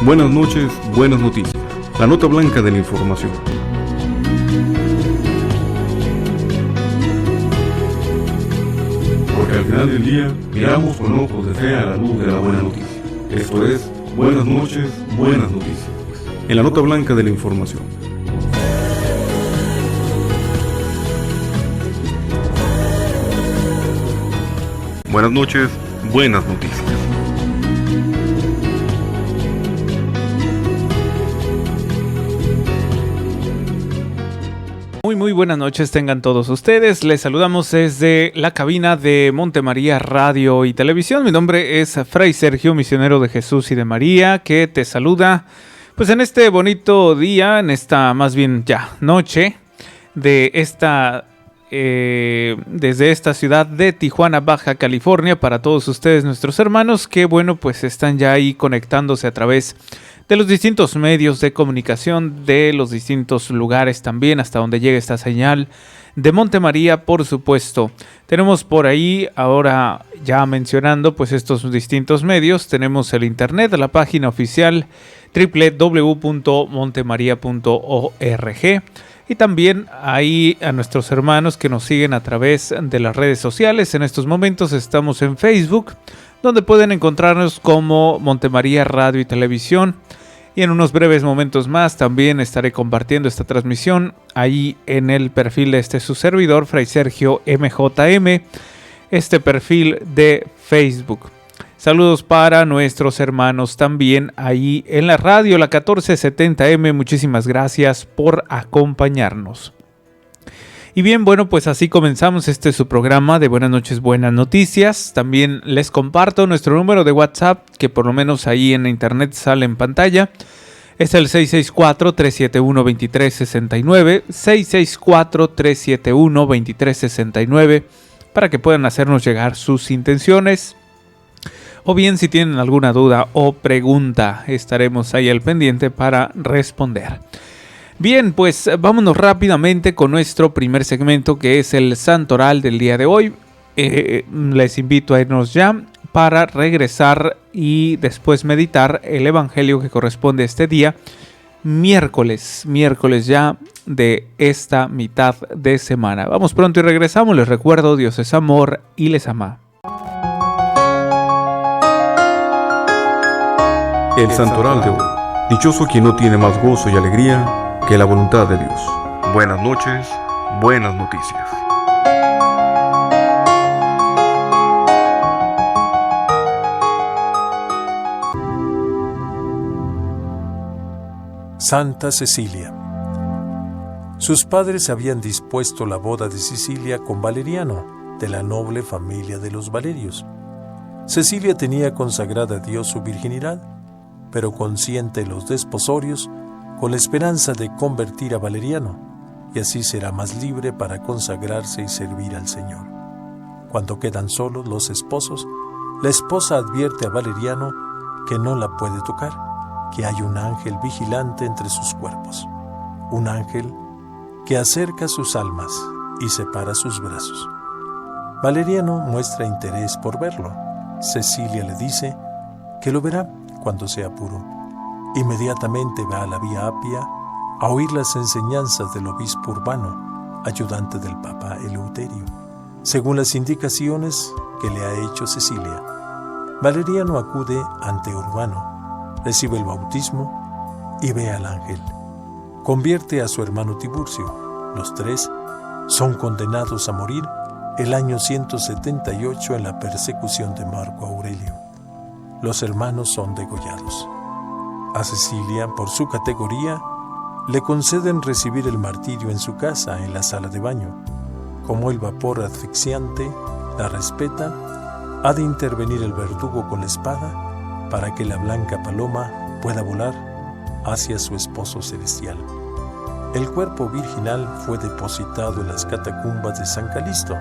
Buenas noches, buenas noticias. La nota blanca de la información. Porque al final del día miramos con ojos de fe a la luz de la buena noticia. Esto es, buenas noches, buenas noticias. En la nota blanca de la información. Buenas noches, buenas noticias. Muy buenas noches tengan todos ustedes. Les saludamos desde la cabina de Montemaría Radio y Televisión. Mi nombre es Fray Sergio, misionero de Jesús y de María, que te saluda pues en este bonito día, en esta más bien ya noche de esta desde esta ciudad de Tijuana, Baja California, para todos ustedes, nuestros hermanos, que bueno, pues están ya ahí conectándose a través de los distintos medios de comunicación, de los distintos lugares también, hasta donde llegue esta señal de Montemaría, por supuesto. Tenemos por ahí, ahora ya mencionando pues estos distintos medios, tenemos el internet, la página oficial www.montemaria.org. Y también ahí a nuestros hermanos que nos siguen a través de las redes sociales. En estos momentos estamos en Facebook, donde pueden encontrarnos como Montemaría Radio y Televisión. Y en unos breves momentos más también estaré compartiendo esta transmisión ahí en el perfil de su servidor, Fray Sergio MJM, este perfil de Facebook. Saludos para nuestros hermanos también ahí en la radio, la 1470M. Muchísimas gracias por acompañarnos. Y bien, bueno, pues así comenzamos su programa de Buenas noches, buenas noticias. También les comparto nuestro número de WhatsApp, que por lo menos ahí en internet sale en pantalla. Es el 664-371-2369, 664-371-2369, para que puedan hacernos llegar sus intenciones. O bien si tienen alguna duda o pregunta, estaremos ahí al pendiente para responder. Bien, pues vámonos rápidamente con nuestro primer segmento, que es el Santoral del día de hoy. Les invito a irnos ya para regresar y después meditar el evangelio que corresponde a este día, miércoles ya de esta mitad de semana. Vamos pronto y regresamos. Les recuerdo, Dios es amor y les ama. El Santoral de hoy. Dichoso quien no tiene más gozo y alegría que la voluntad de Dios. Buenas noches, buenas noticias. Santa Cecilia. Sus padres habían dispuesto la boda de Cecilia con Valeriano, de la noble familia de los Valerios. Cecilia tenía consagrada a Dios su virginidad, pero consciente de los desposorios, con la esperanza de convertir a Valeriano, y así será más libre para consagrarse y servir al Señor. Cuando quedan solos los esposos, la esposa advierte a Valeriano que no la puede tocar, que hay un ángel vigilante entre sus cuerpos, un ángel que acerca sus almas y separa sus brazos. Valeriano muestra interés por verlo. Cecilia le dice que lo verá cuando sea puro. Inmediatamente va a la Vía Apia a oír las enseñanzas del obispo Urbano, ayudante del Papa Eleuterio, según las indicaciones que le ha hecho Cecilia. Valeriano acude ante Urbano, recibe el bautismo y ve al ángel. Convierte a su hermano Tiburcio. Los tres son condenados a morir el año 178 en la persecución de Marco Aurelio. Los hermanos son degollados. A Cecilia, por su categoría, le conceden recibir el martirio en su casa, en la sala de baño. Como el vapor asfixiante la respeta, ha de intervenir el verdugo con la espada para que la blanca paloma pueda volar hacia su esposo celestial. El cuerpo virginal fue depositado en las catacumbas de San Calixto.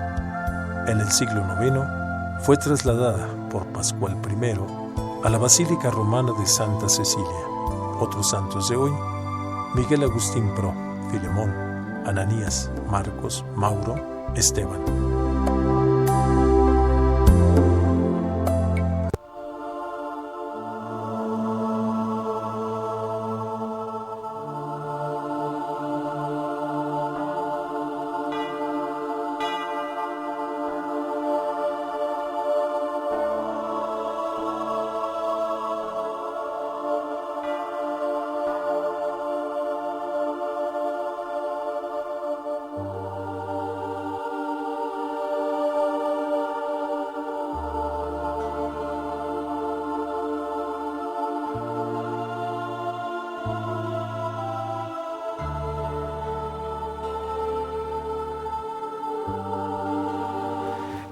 En el siglo IX fue trasladada por Pascual I a la Basílica Romana de Santa Cecilia. Otros santos de hoy: Miguel Agustín Pro, Filemón, Ananías, Marcos, Mauro, Esteban.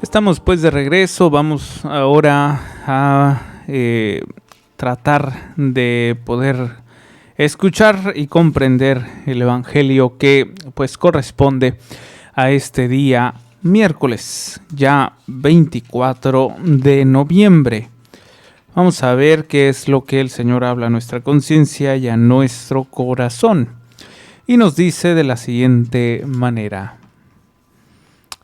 Estamos pues de regreso, vamos ahora a tratar de poder escuchar y comprender el Evangelio que pues corresponde a este día miércoles, ya 24 de noviembre. Vamos a ver qué es lo que el Señor habla a nuestra conciencia y a nuestro corazón. Y nos dice de la siguiente manera.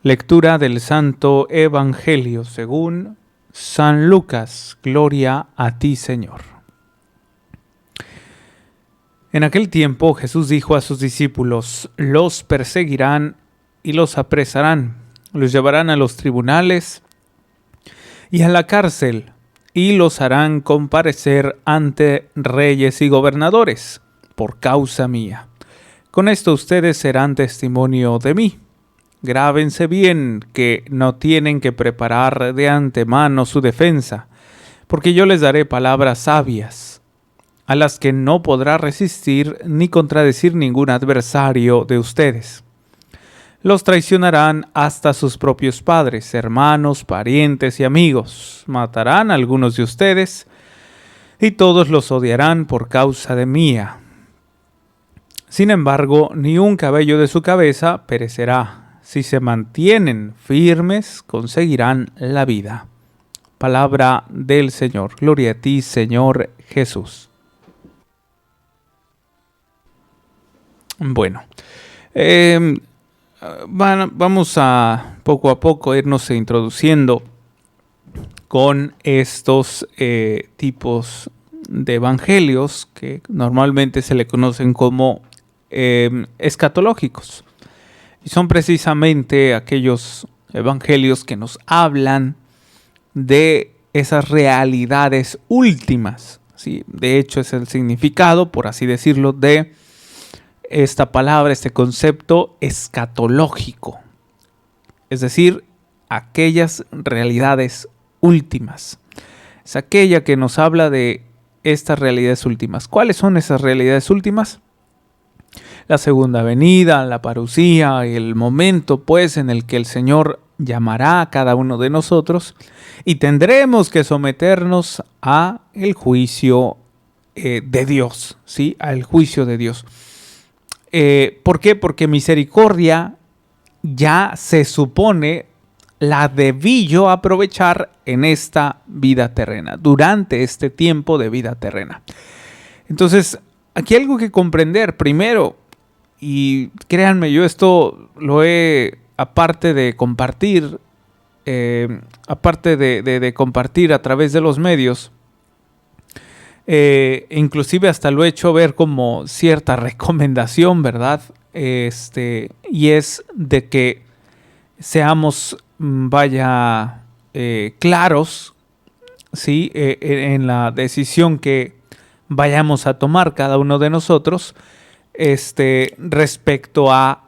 Lectura del Santo Evangelio según San Lucas. Gloria a ti, Señor. En aquel tiempo Jesús dijo a sus discípulos: los perseguirán y los apresarán, los llevarán a los tribunales y a la cárcel, y los harán comparecer ante reyes y gobernadores por causa mía. Con esto ustedes serán testimonio de mí. Grábense bien que no tienen que preparar de antemano su defensa, porque yo les daré palabras sabias, a las que no podrá resistir ni contradecir ningún adversario de ustedes. Los traicionarán hasta sus propios padres, hermanos, parientes y amigos. Matarán a algunos de ustedes, y todos los odiarán por causa de mía. Sin embargo, ni un cabello de su cabeza perecerá. Si se mantienen firmes, conseguirán la vida. Palabra del Señor. Gloria a ti, Señor Jesús. Bueno, vamos a poco irnos introduciendo con estos tipos de evangelios que normalmente se le conocen como escatológicos. Y son precisamente aquellos evangelios que nos hablan de esas realidades últimas, ¿sí? De hecho, es el significado, por así decirlo, de esta palabra, este concepto escatológico. Es decir, aquellas realidades últimas. Es aquella que nos habla de estas realidades últimas. ¿Cuáles son esas realidades últimas? La segunda venida, la parusía, el momento pues en el que el Señor llamará a cada uno de nosotros y tendremos que someternos a el juicio de Dios, ¿sí? Al juicio de Dios. ¿Por qué? Porque misericordia ya se supone la debí yo aprovechar en esta vida terrena, durante este tiempo de vida terrena. Entonces, aquí hay algo que comprender primero. Y créanme, yo esto lo he, aparte de compartir a través de los medios, inclusive hasta lo he hecho ver como cierta recomendación, ¿verdad? Y es de que seamos, claros, ¿sí? En la decisión que vayamos a tomar cada uno de nosotros, respecto a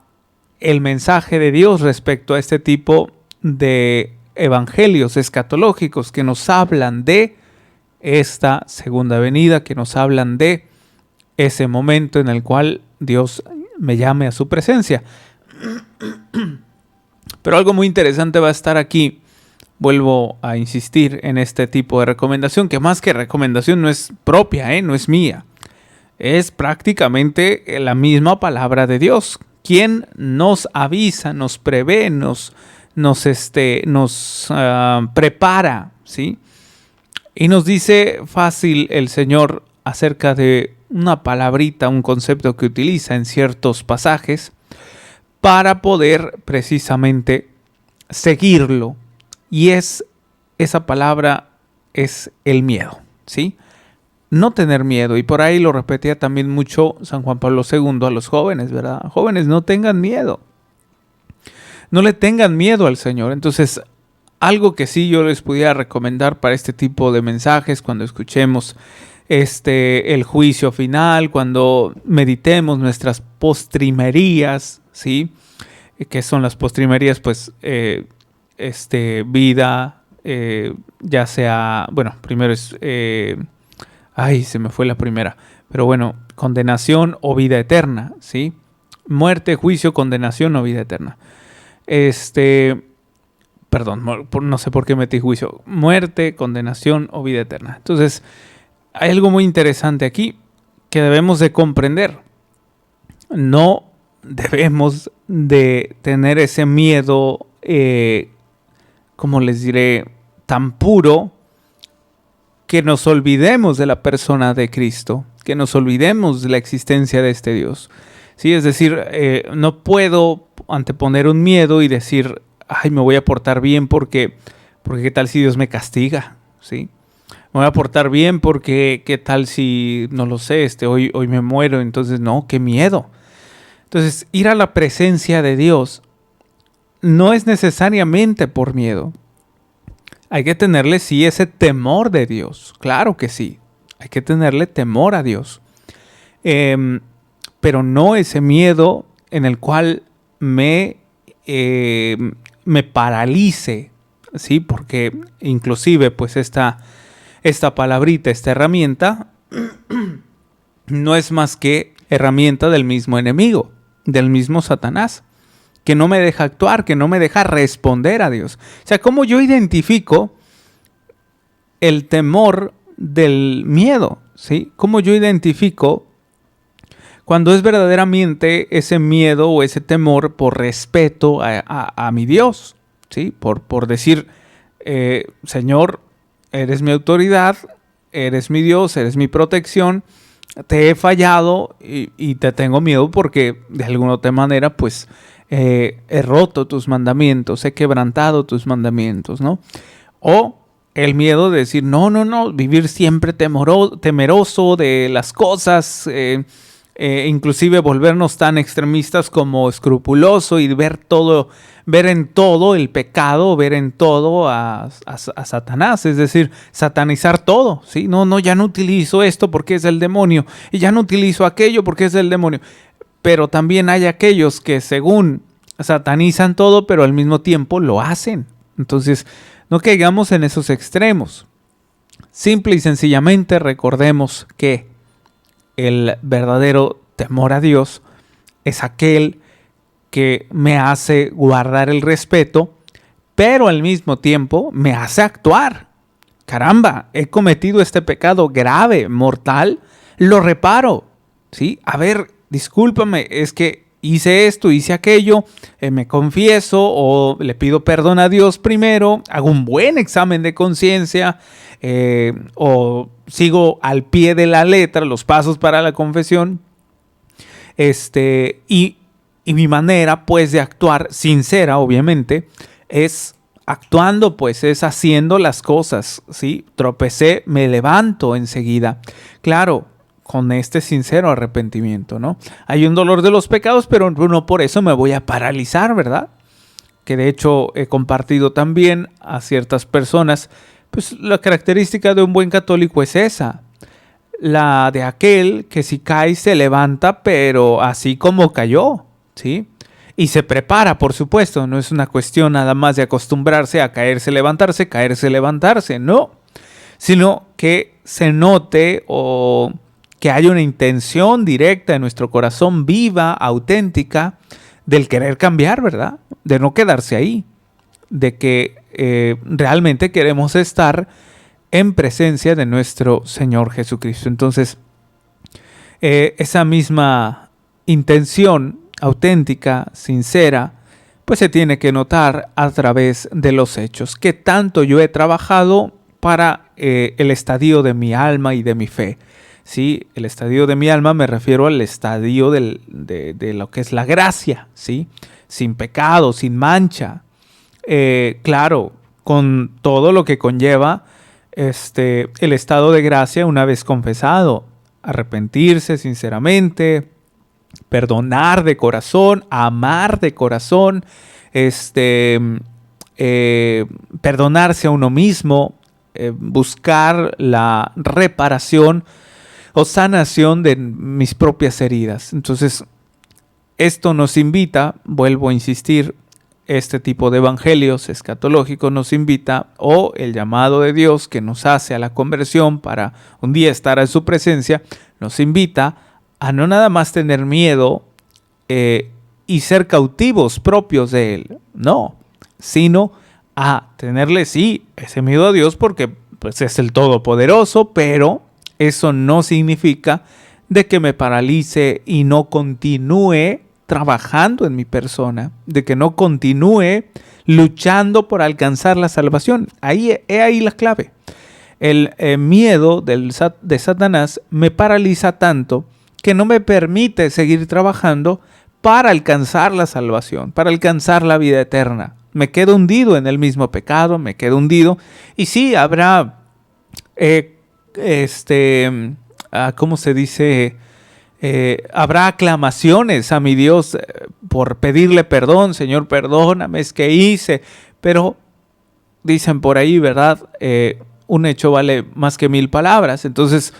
el mensaje de Dios, respecto a este tipo de evangelios escatológicos que nos hablan de esta segunda venida, que nos hablan de ese momento en el cual Dios me llame a su presencia. Pero algo muy interesante va a estar aquí. Vuelvo a insistir en este tipo de recomendación, que más que recomendación no es propia, no es mía. Es prácticamente la misma palabra de Dios, quien nos avisa, nos prevé, nos prepara, ¿sí? Y nos dice fácil el Señor acerca de una palabrita, un concepto que utiliza en ciertos pasajes para poder precisamente seguirlo. Y esa palabra es el miedo, ¿sí? No tener miedo, y por ahí lo repetía también mucho San Juan Pablo II a los jóvenes, ¿verdad? Jóvenes, no tengan miedo. No le tengan miedo al Señor. Entonces, algo que sí yo les pudiera recomendar para este tipo de mensajes, cuando escuchemos el juicio final, cuando meditemos nuestras postrimerías, ¿sí? ¿Qué son las postrimerías? Pues, vida, ya sea, bueno, primero es... se me fue la primera. Pero bueno, condenación o vida eterna, ¿sí? Muerte, juicio, condenación o vida eterna. Perdón, no sé por qué metí juicio. Muerte, condenación o vida eterna. Entonces, hay algo muy interesante aquí que debemos de comprender. No debemos de tener ese miedo, como les diré, tan puro que nos olvidemos de la persona de Cristo, que nos olvidemos de la existencia de este Dios. ¿Sí? Es decir, no puedo anteponer un miedo y decir, ay, me voy a portar bien porque qué tal si Dios me castiga, ¿sí? Me voy a portar bien porque qué tal si, no lo sé, hoy me muero, entonces no, qué miedo. Entonces, ir a la presencia de Dios no es necesariamente por miedo. Hay que tenerle, sí, ese temor de Dios, claro que sí, hay que tenerle temor a Dios. Pero no ese miedo en el cual me paralice, ¿sí? Porque inclusive pues esta palabrita, esta herramienta, no es más que herramienta del mismo enemigo, del mismo Satanás, que no me deja actuar, que no me deja responder a Dios. O sea, ¿cómo yo identifico el temor del miedo? ¿Sí? ¿Cómo yo identifico cuando es verdaderamente ese miedo o ese temor por respeto a mi Dios? ¿Sí? Por decir, Señor, eres mi autoridad, eres mi Dios, eres mi protección, te he fallado y te tengo miedo porque de alguna otra manera pues he roto tus mandamientos, he quebrantado tus mandamientos, ¿no? O el miedo de decir, no, vivir siempre temeroso de las cosas, inclusive volvernos tan extremistas como escrupuloso y ver en todo el pecado, ver en todo a Satanás, es decir, satanizar todo, ¿sí? No, ya no utilizo esto porque es del demonio, y ya no utilizo aquello porque es del demonio. Pero también hay aquellos que según satanizan todo, pero al mismo tiempo lo hacen. Entonces, no caigamos en esos extremos. Simple y sencillamente recordemos que el verdadero temor a Dios es aquel que me hace guardar el respeto, pero al mismo tiempo me hace actuar. Caramba, he cometido este pecado grave, mortal, lo reparo, ¿sí? A ver, discúlpame, es que hice esto, hice aquello, me confieso o le pido perdón a Dios primero, hago un buen examen de conciencia o sigo al pie de la letra los pasos para la confesión. Y mi manera pues de actuar sincera, obviamente, es actuando, pues es haciendo las cosas, ¿sí? Tropecé, me levanto enseguida. Claro, con este sincero arrepentimiento, ¿no? Hay un dolor de los pecados, pero no por eso me voy a paralizar, ¿verdad? Que de hecho he compartido también a ciertas personas, pues la característica de un buen católico es esa, la de aquel que si cae se levanta, pero así como cayó, ¿sí? Y se prepara, por supuesto, no es una cuestión nada más de acostumbrarse a caerse, levantarse, no, sino que se note o que haya una intención directa en nuestro corazón, viva, auténtica, del querer cambiar, ¿verdad? De no quedarse ahí, de que realmente queremos estar en presencia de nuestro Señor Jesucristo. Entonces, esa misma intención auténtica, sincera, pues se tiene que notar a través de los hechos. ¿Qué tanto yo he trabajado para el estadio de mi alma y de mi fe? Sí, el estadio de mi alma me refiero al estadio de lo que es la gracia, ¿sí? Sin pecado, sin mancha. Claro, con todo lo que conlleva el estado de gracia una vez confesado. Arrepentirse sinceramente, perdonar de corazón, amar de corazón, perdonarse a uno mismo, buscar la reparación o sanación de mis propias heridas. Entonces, esto nos invita, vuelvo a insistir, este tipo de evangelios escatológicos nos invita, o el llamado de Dios que nos hace a la conversión para un día estar en su presencia, nos invita a no nada más tener miedo y ser cautivos propios de Él, no, sino a tenerle, sí, ese miedo a Dios porque pues, es el Todopoderoso, pero eso no significa de que me paralice y no continúe trabajando en mi persona, de que no continúe luchando por alcanzar la salvación. Ahí la clave. El miedo de Satanás me paraliza tanto que no me permite seguir trabajando para alcanzar la salvación, para alcanzar la vida eterna. Me quedo hundido en el mismo pecado, me quedo hundido. Y sí, habrá, ¿cómo se dice? Habrá aclamaciones a mi Dios por pedirle perdón. Señor, perdóname, es que hice. Pero dicen por ahí, ¿verdad? Un hecho vale más que 1000 palabras. Entonces,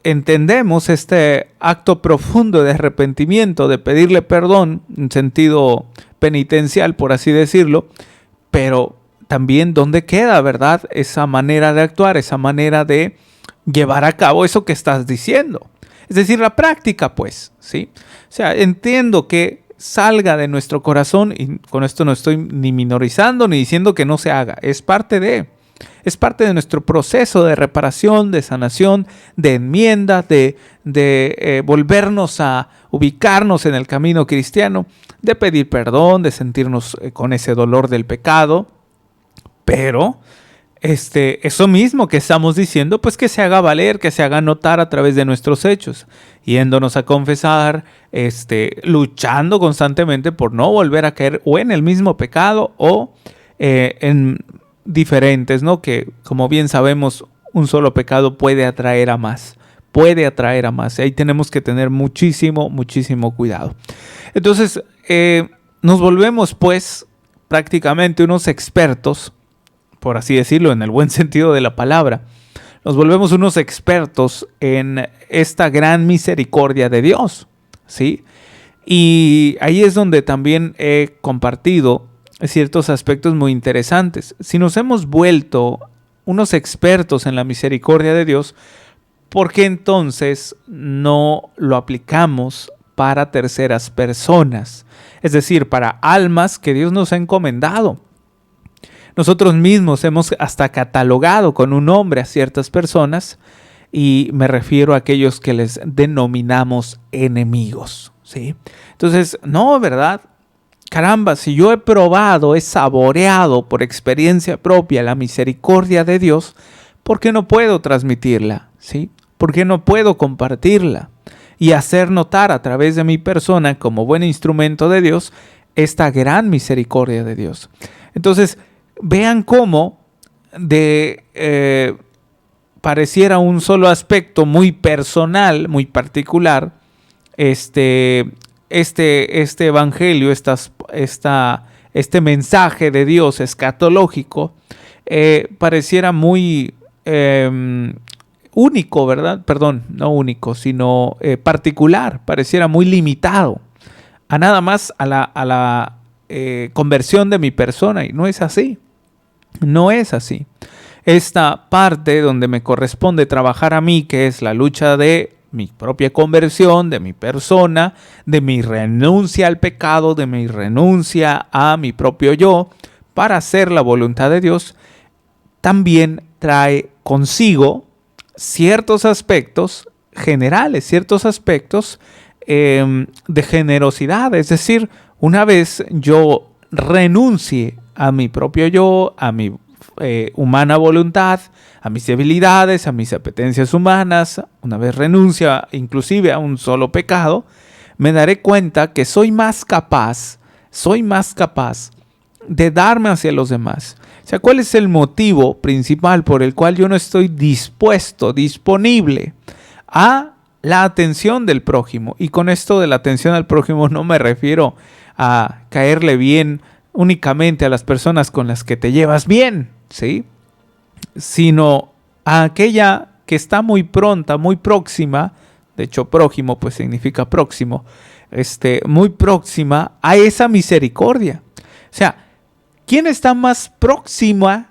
entendemos este acto profundo de arrepentimiento, de pedirle perdón en sentido penitencial, por así decirlo, pero también dónde queda, ¿verdad? Esa manera de actuar, esa manera de llevar a cabo eso que estás diciendo. Es decir, la práctica, pues, ¿sí? O sea, entiendo que salga de nuestro corazón, y con esto no estoy ni minorizando ni diciendo que no se haga, es parte de nuestro proceso de reparación, de sanación, de enmienda, de volvernos a ubicarnos en el camino cristiano, de pedir perdón, de sentirnos con ese dolor del pecado, pero eso mismo que estamos diciendo, pues que se haga valer, que se haga notar a través de nuestros hechos, yéndonos a confesar, luchando constantemente por no volver a caer o en el mismo pecado o en diferentes, ¿no? Que como bien sabemos, un solo pecado puede atraer a más. Y ahí tenemos que tener muchísimo cuidado. Entonces, nos volvemos pues prácticamente unos expertos, por así decirlo, en el buen sentido de la palabra. Nos volvemos unos expertos en esta gran misericordia de Dios, ¿sí? Y ahí es donde también he compartido ciertos aspectos muy interesantes. Si nos hemos vuelto unos expertos en la misericordia de Dios, ¿por qué entonces no lo aplicamos para terceras personas? Es decir, para almas que Dios nos ha encomendado. Nosotros mismos hemos hasta catalogado con un nombre a ciertas personas, y me refiero a aquellos que les denominamos enemigos, ¿sí? Entonces, no, ¿verdad? Caramba, si yo he probado, he saboreado por experiencia propia la misericordia de Dios, ¿por qué no puedo transmitirla? ¿Sí? ¿Por qué no puedo compartirla? Y hacer notar a través de mi persona, como buen instrumento de Dios, esta gran misericordia de Dios. Entonces, vean cómo pareciera un solo aspecto muy personal, muy particular, este evangelio, este mensaje de Dios escatológico, pareciera muy único, ¿verdad? Perdón, no único, sino particular, pareciera muy limitado a nada más a la conversión de mi persona, y no es así. No es así. Esta parte donde me corresponde trabajar a mí, que es la lucha de mi propia conversión, de mi persona, de mi renuncia al pecado, de mi renuncia a mi propio yo, para hacer la voluntad de Dios, también trae consigo ciertos aspectos generales, ciertos aspectos de generosidad. Es decir, una vez yo renuncie a mi propio yo, a mi humana voluntad, a mis debilidades, a mis apetencias humanas, una vez renuncia inclusive a un solo pecado, me daré cuenta que soy más capaz de darme hacia los demás. O sea, ¿cuál es el motivo principal por el cual yo no estoy disponible a la atención del prójimo? Y con esto de la atención al prójimo no me refiero a caerle bien únicamente a las personas con las que te llevas bien, ¿sí? Sino a aquella que está muy pronta, muy próxima, de hecho prójimo pues significa próximo, muy próxima a esa misericordia. O sea, ¿quién está más próxima,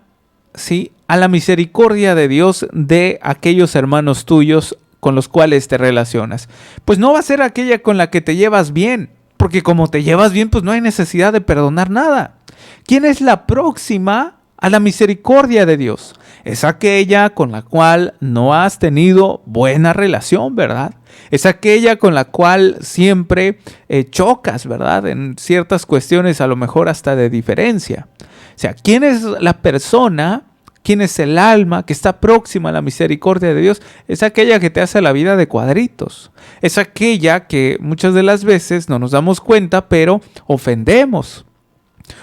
¿sí?, a la misericordia de Dios de aquellos hermanos tuyos con los cuales te relacionas? Pues no va a ser aquella con la que te llevas bien, porque como te llevas bien, pues no hay necesidad de perdonar nada. ¿Quién es la próxima a la misericordia de Dios? Es aquella con la cual no has tenido buena relación, ¿verdad? Es aquella con la cual siempre chocas, ¿verdad? En ciertas cuestiones a lo mejor hasta de diferencia. O sea, ¿quién es la persona, quién es el alma que está próxima a la misericordia de Dios? Es aquella que te hace la vida de cuadritos. Es aquella que muchas de las veces no nos damos cuenta, pero ofendemos.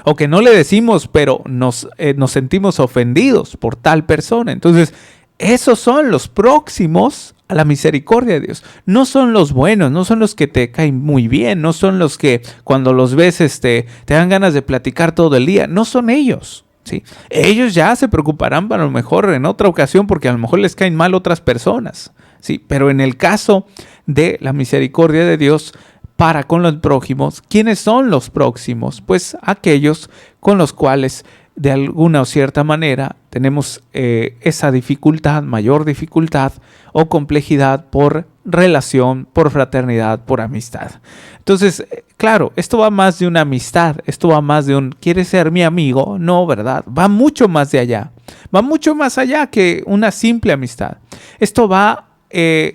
O que no le decimos, pero nos sentimos ofendidos por tal persona. Entonces, esos son los próximos a la misericordia de Dios. No son los buenos, no son los que te caen muy bien, no son los que cuando los ves te dan ganas de platicar todo el día. No son ellos, ¿sí? Ellos ya se preocuparán a lo mejor en otra ocasión porque a lo mejor les caen mal otras personas, ¿sí? Pero en el caso de la misericordia de Dios para con los prójimos, ¿quiénes son los próximos? Pues aquellos con los cuales de alguna o cierta manera tenemos esa dificultad, mayor dificultad o complejidad por relación, por fraternidad, por amistad. Entonces, claro, esto va más de una amistad, esto va más de un ¿quieres ser mi amigo? No, ¿verdad? Va mucho más de allá, va mucho más allá que una simple amistad. Esto va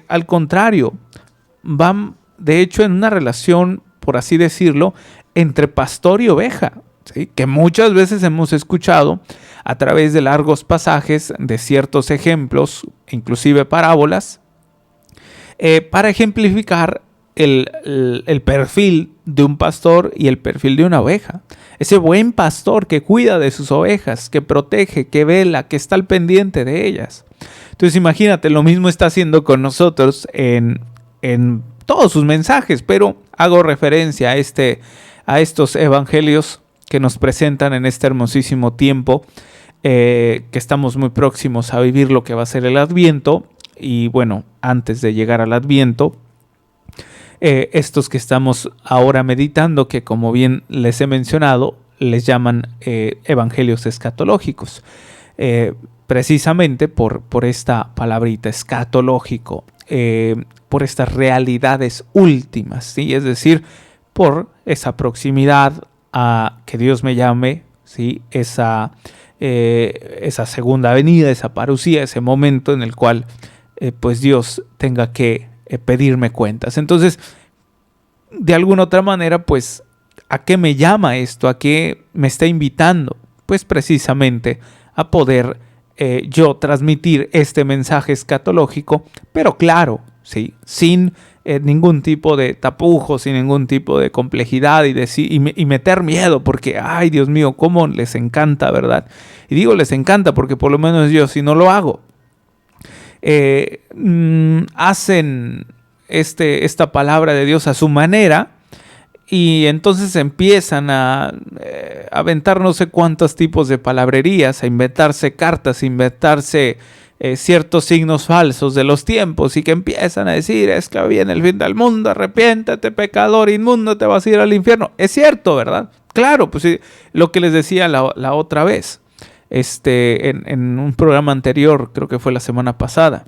al contrario, va de hecho en una relación, por así decirlo, entre pastor y oveja, ¿sí? Que muchas veces hemos escuchado a través de largos pasajes de ciertos ejemplos, inclusive parábolas, para ejemplificar el perfil de un pastor y el perfil de una oveja. Ese buen pastor que cuida de sus ovejas, que protege, que vela, que está al pendiente de ellas. Entonces imagínate, lo mismo está haciendo con nosotros en todos sus mensajes, pero hago referencia a estos evangelios que nos presentan en este hermosísimo tiempo, que estamos muy próximos a vivir lo que va a ser el Adviento. Y bueno, antes de llegar al Adviento, estos que estamos ahora meditando, que como bien les he mencionado, les llaman evangelios escatológicos, precisamente por esta palabrita escatológico, por estas realidades últimas, ¿sí? Es decir, por esa proximidad a que Dios me llame, ¿sí? Esa segunda venida, esa parucía, ese momento en el cual pues Dios tenga que pedirme cuentas. Entonces, de alguna otra manera, pues, ¿a qué me llama esto? ¿A qué me está invitando? Pues precisamente a poder yo transmitir este mensaje escatológico, pero claro, ¿sí? Sin ningún tipo de tapujo, sin ningún tipo de complejidad y meter miedo, porque, ay, Dios mío, cómo les encanta, ¿verdad? Y digo les encanta porque por lo menos yo, si no lo hago, hacen esta palabra de Dios a su manera y entonces empiezan a aventar no sé cuántos tipos de palabrerías, a inventarse cartas, a inventarse ciertos signos falsos de los tiempos y que empiezan a decir, es que viene el fin del mundo, arrepiéntate, pecador inmundo, te vas a ir al infierno. Es cierto, ¿verdad? Claro, pues sí, lo que les decía la otra vez, en un programa anterior, creo que fue la semana pasada,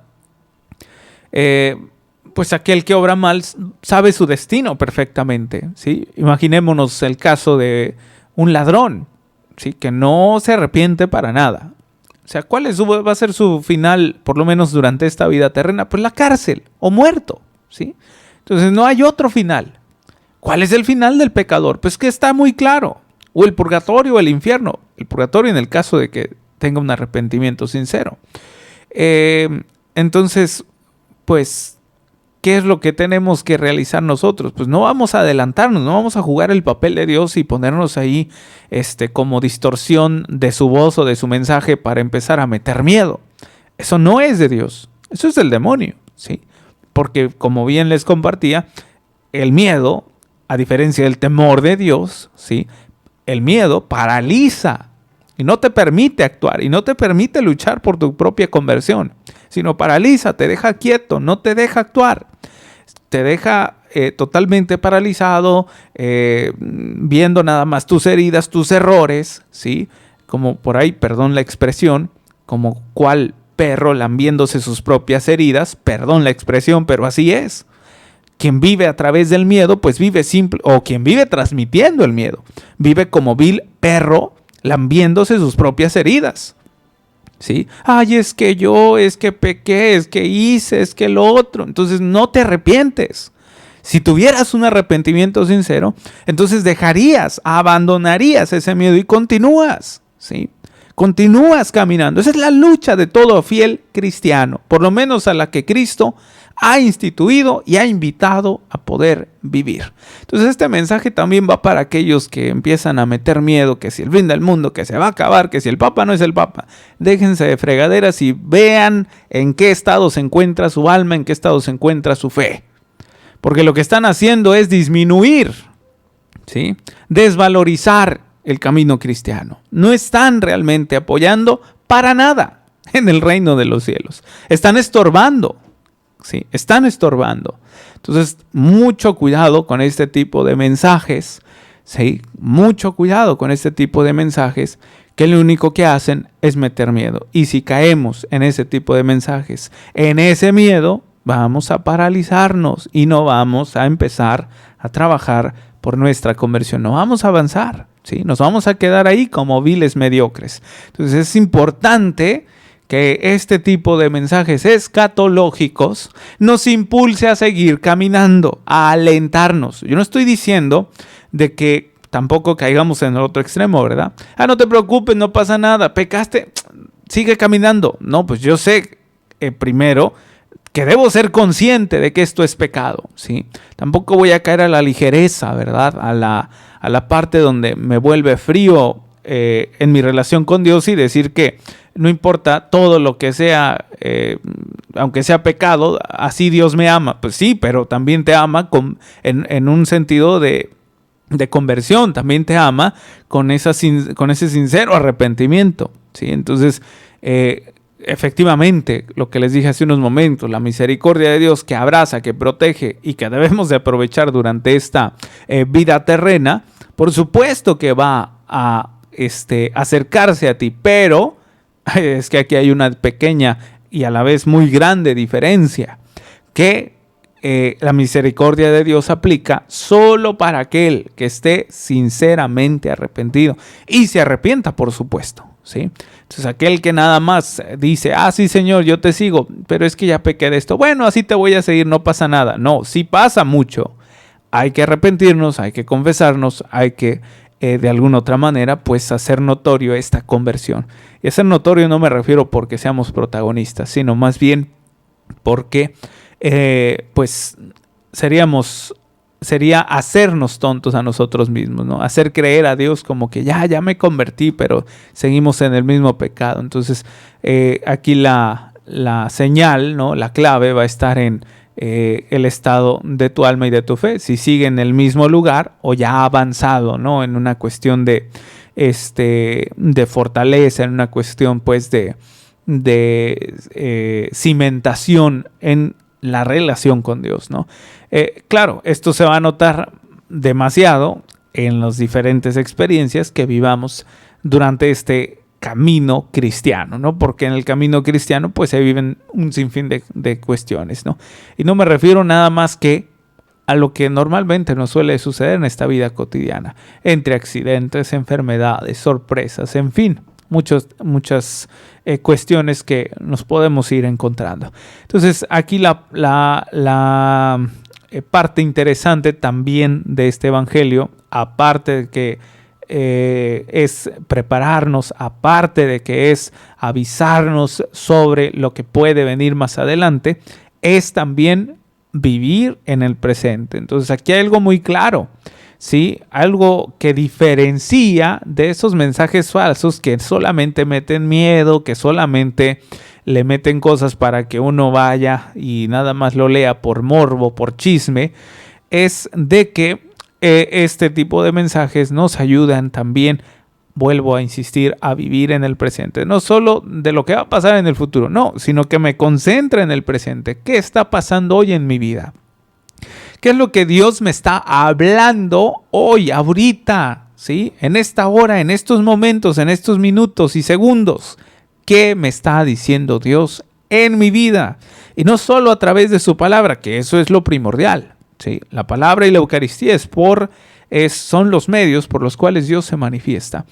pues aquel que obra mal sabe su destino perfectamente, ¿sí? Imaginémonos el caso de un ladrón, ¿sí? Que no se arrepiente para nada. O sea, ¿cuál va a ser su final, por lo menos durante esta vida terrena? Pues la cárcel o muerto, ¿sí? Entonces no hay otro final. ¿Cuál es el final del pecador? Pues que está muy claro. O el purgatorio o el infierno. El purgatorio en el caso de que tenga un arrepentimiento sincero. Entonces, pues, ¿qué es lo que tenemos que realizar nosotros? Pues no vamos a adelantarnos, no vamos a jugar el papel de Dios y ponernos ahí como distorsión de su voz o de su mensaje para empezar a meter miedo. Eso no es de Dios, eso es del demonio, ¿sí? Porque como bien les compartía, el miedo, a diferencia del temor de Dios, ¿sí? El miedo paraliza y no te permite actuar y no te permite luchar por tu propia conversión, sino paraliza, te deja quieto, no te deja actuar. Te deja totalmente paralizado, viendo nada más tus heridas, tus errores, ¿sí? Como por ahí, perdón la expresión, como cual perro lambiéndose sus propias heridas, perdón la expresión, pero así es. quien vive a través del miedo, pues vive simple, o quien vive transmitiendo el miedo, vive como vil perro lambiéndose sus propias heridas. ¿Sí? Ay, es que yo, es que pequé, es que hice, es que lo otro. Entonces no te arrepientes. Si tuvieras un arrepentimiento sincero, entonces abandonarías ese miedo y continúas, ¿sí? Continúas caminando. Esa es la lucha de todo fiel cristiano, por lo menos a la que Cristo ha instituido y ha invitado a poder vivir. Entonces este mensaje también va para aquellos que empiezan a meter miedo, que si el fin del mundo, que se va a acabar, que si el Papa no es el Papa. Déjense de fregaderas y vean en qué estado se encuentra su alma, en qué estado se encuentra su fe. Porque lo que están haciendo es disminuir, ¿sí? Desvalorizar el camino cristiano. No están realmente apoyando para nada en el reino de los cielos. Están estorbando. Sí, están estorbando. Entonces, mucho cuidado con este tipo de mensajes. Sí, mucho cuidado con este tipo de mensajes que lo único que hacen es meter miedo. Y si caemos en ese tipo de mensajes, en ese miedo, vamos a paralizarnos y no vamos a empezar a trabajar por nuestra conversión. No vamos a avanzar, ¿sí? Nos vamos a quedar ahí como viles mediocres. Entonces, es importante que este tipo de mensajes escatológicos nos impulse a seguir caminando, a alentarnos. Yo no estoy diciendo de que tampoco caigamos en el otro extremo, ¿verdad? No te preocupes, no pasa nada, pecaste, sigue caminando. No, pues yo sé primero que debo ser consciente de que esto es pecado, ¿sí? Tampoco voy a caer a la ligereza, ¿verdad? A la parte donde me vuelve frío en mi relación con Dios y decir que no importa todo lo que sea, aunque sea pecado, así Dios me ama. Pues sí, pero también te ama en un sentido de conversión, también te ama con ese sincero arrepentimiento, ¿sí? Entonces, efectivamente, lo que les dije hace unos momentos, la misericordia de Dios que abraza, que protege y que debemos de aprovechar durante esta vida terrena, por supuesto que va a acercarse a ti, pero es que aquí hay una pequeña y a la vez muy grande diferencia, que la misericordia de Dios aplica solo para aquel que esté sinceramente arrepentido y se arrepienta, por supuesto, ¿sí? Entonces aquel que nada más dice, sí Señor, yo te sigo, pero es que ya pequé de esto, bueno, así te voy a seguir, no pasa nada. No, sí pasa mucho. Hay que arrepentirnos, hay que confesarnos, hay que de alguna otra manera pues hacer notorio esta conversión. Y hacer notorio no me refiero porque seamos protagonistas, sino más bien porque pues sería hacernos tontos a nosotros mismos, ¿no? Hacer creer a Dios como que ya me convertí, pero seguimos en el mismo pecado. Entonces aquí la señal, ¿no? La clave va a estar en el estado de tu alma y de tu fe, si sigue en el mismo lugar o ya ha avanzado, ¿no? En una cuestión de fortaleza, en una cuestión pues de cimentación en la relación con Dios, ¿no? Claro, esto se va a notar demasiado en las diferentes experiencias que vivamos durante este camino cristiano, ¿no? Porque en el camino cristiano pues se viven un sinfín de cuestiones, ¿no? Y no me refiero nada más que a lo que normalmente nos suele suceder en esta vida cotidiana, entre accidentes, enfermedades, sorpresas, en fin, muchas cuestiones que nos podemos ir encontrando. Entonces aquí la parte interesante también de este evangelio, aparte de que es prepararnos, aparte de que es avisarnos sobre lo que puede venir más adelante, es también vivir en el presente. Entonces aquí hay algo muy claro, ¿sí? Algo que diferencia de esos mensajes falsos que solamente meten miedo, que solamente le meten cosas para que uno vaya y nada más lo lea por morbo, por chisme, es de que este tipo de mensajes nos ayudan también, vuelvo a insistir, a vivir en el presente. No solo de lo que va a pasar en el futuro, no, sino que me concentre en el presente. ¿Qué está pasando hoy en mi vida? ¿Qué es lo que Dios me está hablando hoy, ahorita, ¿sí? En esta hora, en estos momentos, en estos minutos y segundos? ¿Qué me está diciendo Dios en mi vida? Y no solo a través de su palabra, que eso es lo primordial, ¿sí? La palabra y la Eucaristía son los medios por los cuales Dios se manifiesta.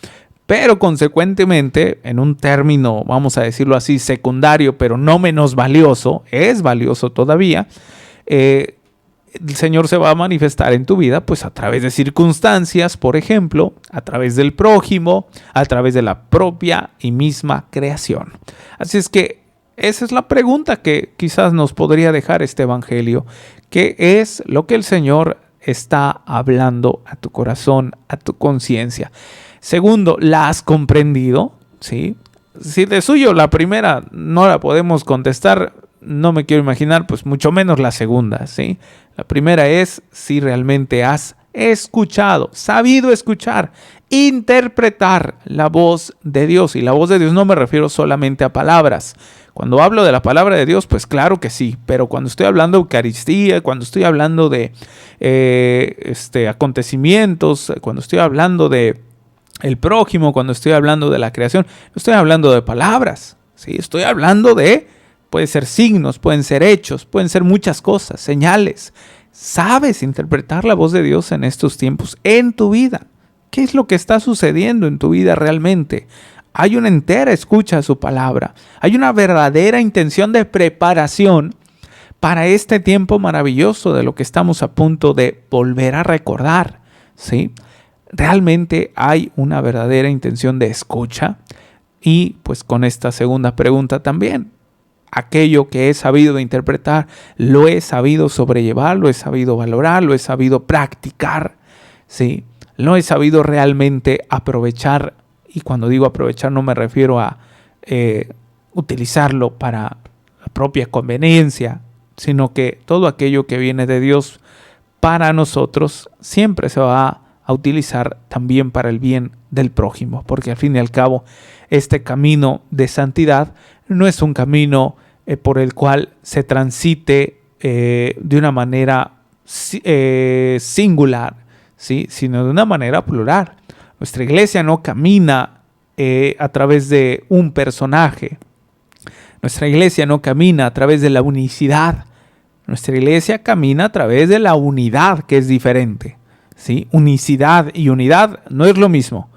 Pero consecuentemente, en un término, vamos a decirlo así, secundario, pero no menos valioso, es valioso todavía, el Señor se va a manifestar en tu vida pues a través de circunstancias, por ejemplo, a través del prójimo, a través de la propia y misma creación. Así es que esa es la pregunta que quizás nos podría dejar este evangelio. ¿Qué es lo que el Señor está hablando a tu corazón, a tu conciencia? Segundo, ¿la has comprendido? ¿Sí? Si de suyo la primera no la podemos contestar, no me quiero imaginar, pues mucho menos la segunda, ¿sí? La primera es si realmente has escuchado, sabido escuchar, interpretar la voz de Dios. Y la voz de Dios no me refiero solamente a palabras. Cuando hablo de la palabra de Dios, pues claro que sí, pero cuando estoy hablando de Eucaristía, cuando estoy hablando de acontecimientos, cuando estoy hablando de el prójimo, cuando estoy hablando de la creación, no estoy hablando de palabras, ¿sí? Estoy hablando de, pueden ser signos, pueden ser hechos, pueden ser muchas cosas, señales. ¿Sabes interpretar la voz de Dios en estos tiempos, en tu vida? ¿Qué es lo que está sucediendo en tu vida realmente? Hay una entera escucha a su palabra. Hay una verdadera intención de preparación para este tiempo maravilloso de lo que estamos a punto de volver a recordar, ¿sí? Realmente hay una verdadera intención de escucha. Y pues con esta segunda pregunta también, aquello que he sabido interpretar, lo he sabido sobrellevar, lo he sabido valorar, lo he sabido practicar, ¿sí? Lo he sabido realmente aprovechar. Y cuando digo aprovechar no me refiero a utilizarlo para la propia conveniencia, sino que todo aquello que viene de Dios para nosotros siempre se va a utilizar también para el bien del prójimo, porque al fin y al cabo este camino de santidad no es un camino por el cual se transite de una manera singular, ¿sí? Sino de una manera plural. Nuestra iglesia no camina a través de un personaje. Nuestra iglesia no camina a través de la unicidad. Nuestra iglesia camina a través de la unidad, que es diferente, ¿sí? Unicidad y unidad no es lo mismo.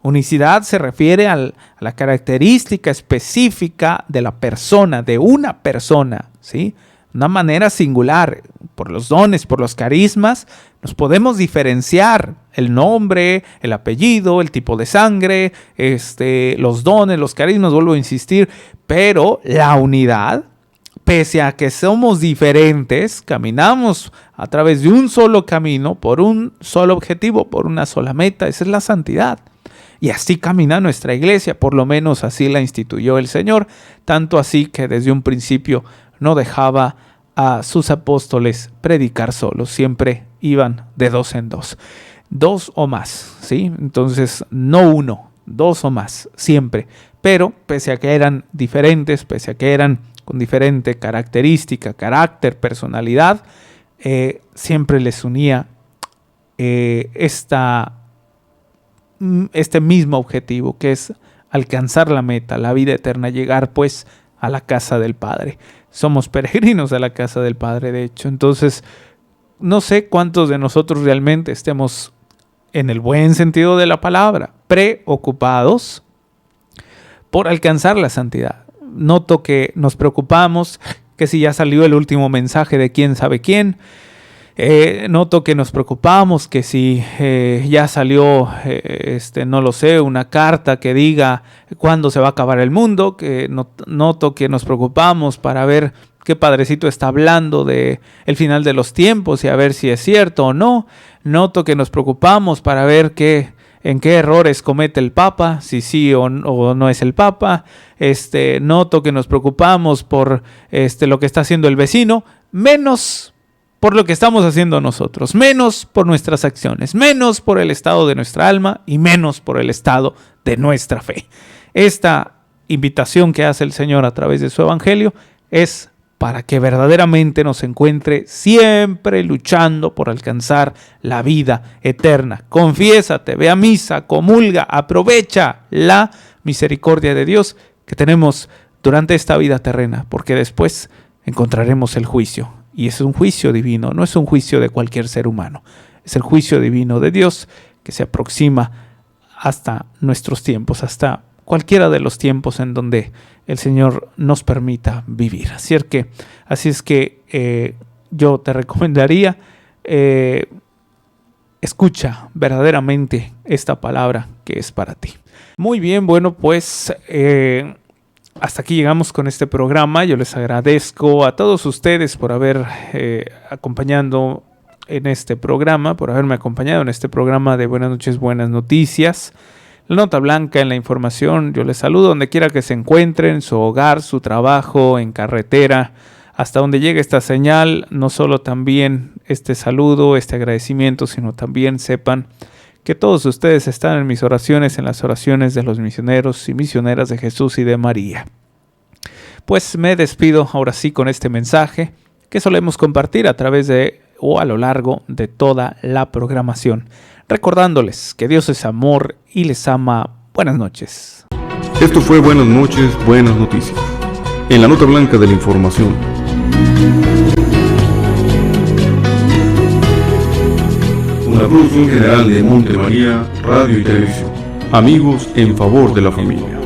Unicidad se refiere a la característica específica de la persona, de una persona, ¿sí? Una manera singular. Por los dones, por los carismas, nos podemos diferenciar. El nombre, el apellido, el tipo de sangre, los dones, los carismas, vuelvo a insistir. Pero la unidad, pese a que somos diferentes, caminamos a través de un solo camino, por un solo objetivo, por una sola meta. Esa es la santidad. Y así camina nuestra iglesia, por lo menos así la instituyó el Señor, tanto así que desde un principio no dejaba a sus apóstoles predicar solos, siempre iban de dos en dos, dos o más, ¿sí? Entonces no uno, dos o más, siempre, pero pese a que eran diferentes, pese a que eran con diferente característica, carácter, personalidad, siempre les unía este mismo objetivo, que es alcanzar la meta, la vida eterna, llegar pues a la casa del Padre. Somos peregrinos a la casa del Padre, de hecho. Entonces, no sé cuántos de nosotros realmente estemos, en el buen sentido de la palabra, preocupados por alcanzar la santidad. Noto que nos preocupamos, que si ya salió el último mensaje de quién sabe quién. Noto que nos preocupamos, que si ya salió, no lo sé, una carta que diga cuándo se va a acabar el mundo, que noto que nos preocupamos para ver qué padrecito está hablando de el final de los tiempos y a ver si es cierto o no. Noto que nos preocupamos para ver en qué errores comete el Papa, si sí o no es el Papa. Noto que nos preocupamos por lo que está haciendo el vecino, menos por lo que estamos haciendo nosotros, menos por nuestras acciones, menos por el estado de nuestra alma y menos por el estado de nuestra fe. Esta invitación que hace el Señor a través de su evangelio es para que verdaderamente nos encuentre siempre luchando por alcanzar la vida eterna. Confiésate, ve a misa, comulga, aprovecha la misericordia de Dios que tenemos durante esta vida terrena, porque después encontraremos el juicio. Y es un juicio divino, no es un juicio de cualquier ser humano. Es el juicio divino de Dios que se aproxima hasta nuestros tiempos, hasta cualquiera de los tiempos en donde el Señor nos permita vivir. Así es que yo te recomendaría, escucha verdaderamente esta palabra que es para ti. Muy bien, bueno, pues hasta aquí llegamos con este programa. Yo les agradezco a todos ustedes por haber acompañado en este programa, por haberme acompañado en este programa de Buenas noches, Buenas Noticias. La nota blanca en la información. Yo les saludo donde quiera que se encuentren, en su hogar, su trabajo, en carretera, hasta donde llegue esta señal. No solo también este saludo, este agradecimiento, sino también sepan que todos ustedes están en mis oraciones, en las oraciones de los misioneros y misioneras de Jesús y de María. Pues me despido ahora sí con este mensaje que solemos compartir a través de o a lo largo de toda la programación, recordándoles que Dios es amor y les ama. Buenas noches. Esto fue Buenas noches, Buenas Noticias. En la nota blanca de la información. Una producción general de Monte María, Radio y Televisión. Amigos en favor de la familia.